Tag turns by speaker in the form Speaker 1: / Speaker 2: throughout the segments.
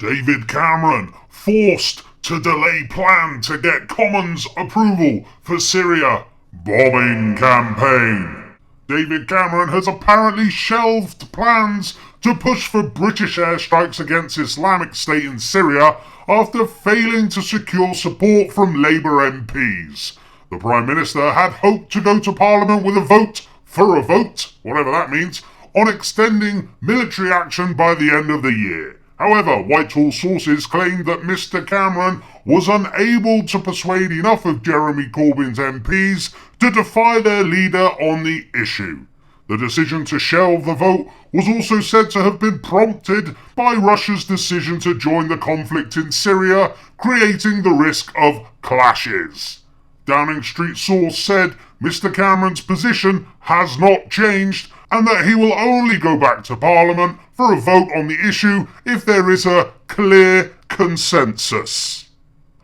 Speaker 1: David Cameron forced to delay plan to get Commons approval for Syria bombing campaign. David Cameron has apparently shelved plans to push for British airstrikes against Islamic State in Syria after failing to secure support from Labour MPs. The Prime Minister had hoped to go to Parliament with a vote, whatever that means, on extending military action by the end of the year. However, Whitehall sources claimed that Mr Cameron was unable to persuade enough of Jeremy Corbyn's MPs to defy their leader on the issue. The decision to shelve the vote was also said to have been prompted by Russia's decision to join the conflict in Syria, creating the risk of clashes. Downing Street source said Mr Cameron's position has not changed and that he will only go back to Parliament for a vote on the issue if there is a clear consensus.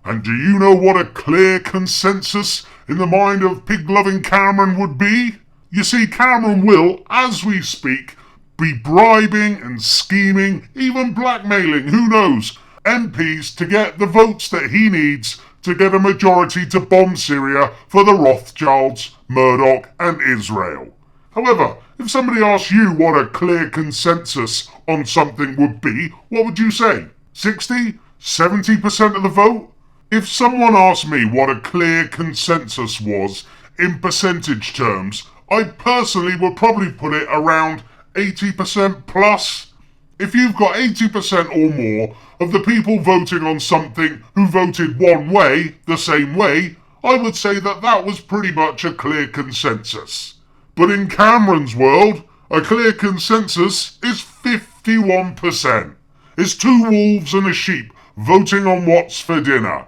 Speaker 1: And do you know what a clear consensus in the mind of pig-loving Cameron would be? You see, Cameron will, as we speak, be bribing and scheming, even blackmailing, who knows, MPs to get the votes that he needs to get a majority to bomb Syria for the Rothschilds, Murdoch and Israel. However, if somebody asked you what a clear consensus on something would be, what would you say? 60? 70% of the vote? If someone asked me what a clear consensus was in percentage terms, I personally would probably put it around 80% plus. If you've got 80% or more of the people voting on something who voted one way, the same way, I would say that that was pretty much a clear consensus. But in Cameron's world, a clear consensus is 51%. It's two wolves and a sheep voting on what's for dinner.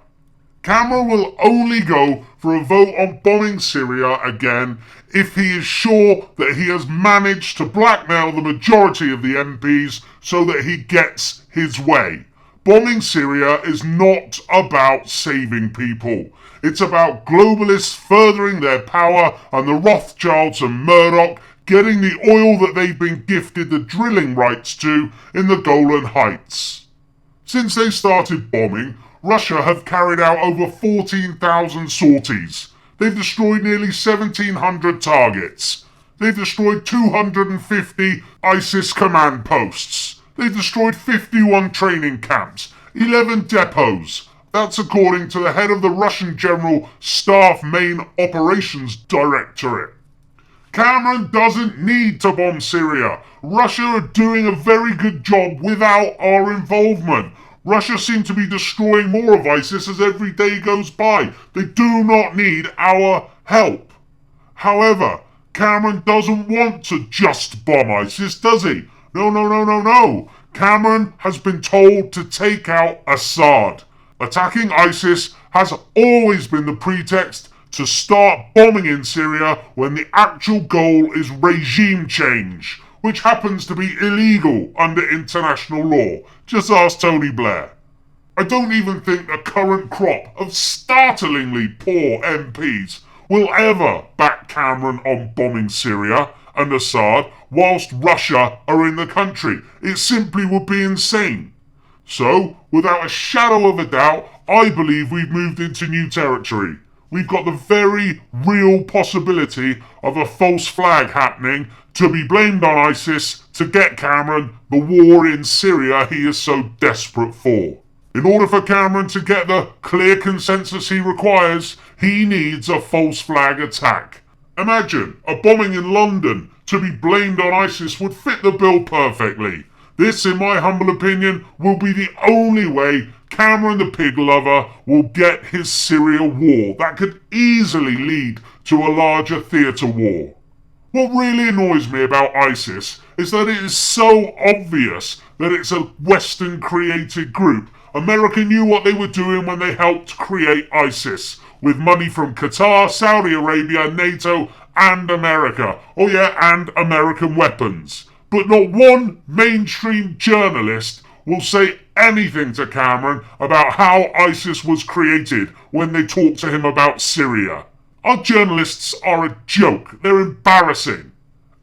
Speaker 1: Cameron will only go for a vote on bombing Syria again if he is sure that he has managed to blackmail the majority of the MPs so that he gets his way. Bombing Syria is not about saving people. It's about globalists furthering their power and the Rothschilds and Murdoch getting the oil that they've been gifted the drilling rights to in the Golan Heights. Since they started bombing, Russia have carried out over 14,000 sorties. They've destroyed nearly 1,700 targets. They've destroyed 250 ISIS command posts. They've destroyed 51 training camps, 11 depots. That's according to the head of the Russian General Staff Main Operations Directorate. Cameron doesn't need to bomb Syria. Russia are doing a very good job without our involvement. Russia seem to be destroying more of ISIS as every day goes by. They do not need our help. However, Cameron doesn't want to just bomb ISIS, does he? No. Cameron has been told to take out Assad. Attacking ISIS has always been the pretext to start bombing in Syria when the actual goal is regime change, which happens to be illegal under international law. Just ask Tony Blair. I don't even think the current crop of startlingly poor MPs will ever back Cameron on bombing Syria and Assad whilst Russia are in the country. It simply would be insane. So, without a shadow of a doubt, I believe we've moved into new territory. We've got the very real possibility of a false flag happening to be blamed on ISIS to get Cameron the war in Syria he is so desperate for. In order for Cameron to get the clear consensus he requires, he needs a false flag attack. Imagine a bombing in London to be blamed on ISIS would fit the bill perfectly. This, in my humble opinion, will be the only way Cameron the pig lover will get his Syria war. That could easily lead to a larger theatre war. What really annoys me about ISIS is that it is so obvious that it's a Western-created group. America knew what they were doing when they helped create ISIS, with money from Qatar, Saudi Arabia, NATO, and America. Oh yeah, and American weapons. But not one mainstream journalist will say anything to Cameron about how ISIS was created when they talk to him about Syria. Our journalists are a joke. They're embarrassing.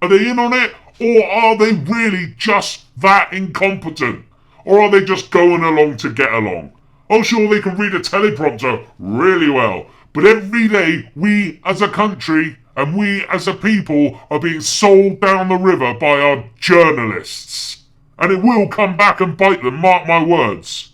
Speaker 1: Are they in on it, or are they really just that incompetent? Or are they just going along to get along? Oh, sure, they can read a teleprompter really well. But every day, we as a country and we as a people are being sold down the river by our journalists. And it will come back and bite them, mark my words.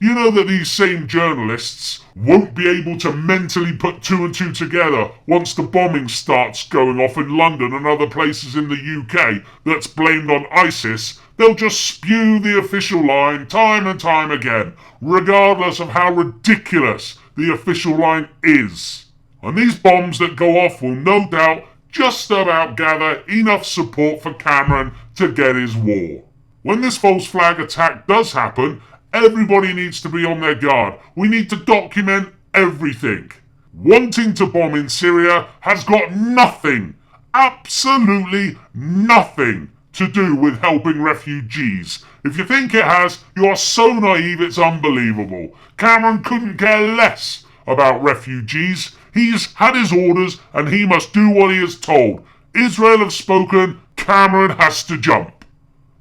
Speaker 1: You know that these same journalists won't be able to mentally put two and two together once the bombing starts going off in London and other places in the UK that's blamed on ISIS. They'll just spew the official line time and time again, regardless of how ridiculous the official line is. And these bombs that go off will no doubt just about gather enough support for Cameron to get his war. When this false flag attack does happen, everybody needs to be on their guard. We need to document everything. Wanting to bomb in Syria has got nothing, absolutely nothing, to do with helping refugees. If you think it has, you are so naive it's unbelievable. Cameron couldn't care less about refugees. He's had his orders and he must do what he is told. Israel have spoken, Cameron has to jump.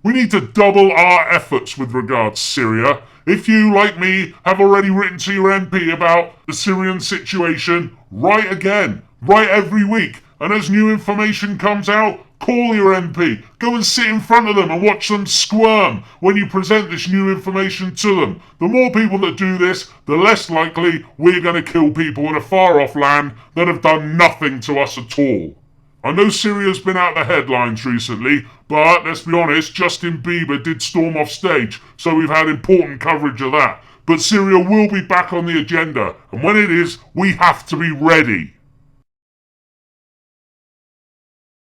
Speaker 1: We need to double our efforts with regards to Syria. If you, like me, have already written to your MP about the Syrian situation, write again. Write every week. And as new information comes out, call your MP. Go and sit in front of them and watch them squirm when you present this new information to them. The more people that do this, the less likely we're going to kill people in a far-off land that have done nothing to us at all. I know Syria's been out the headlines recently, but let's be honest, Justin Bieber did storm off stage, so we've had important coverage of that. But Syria will be back on the agenda, and when it is, we have to be ready.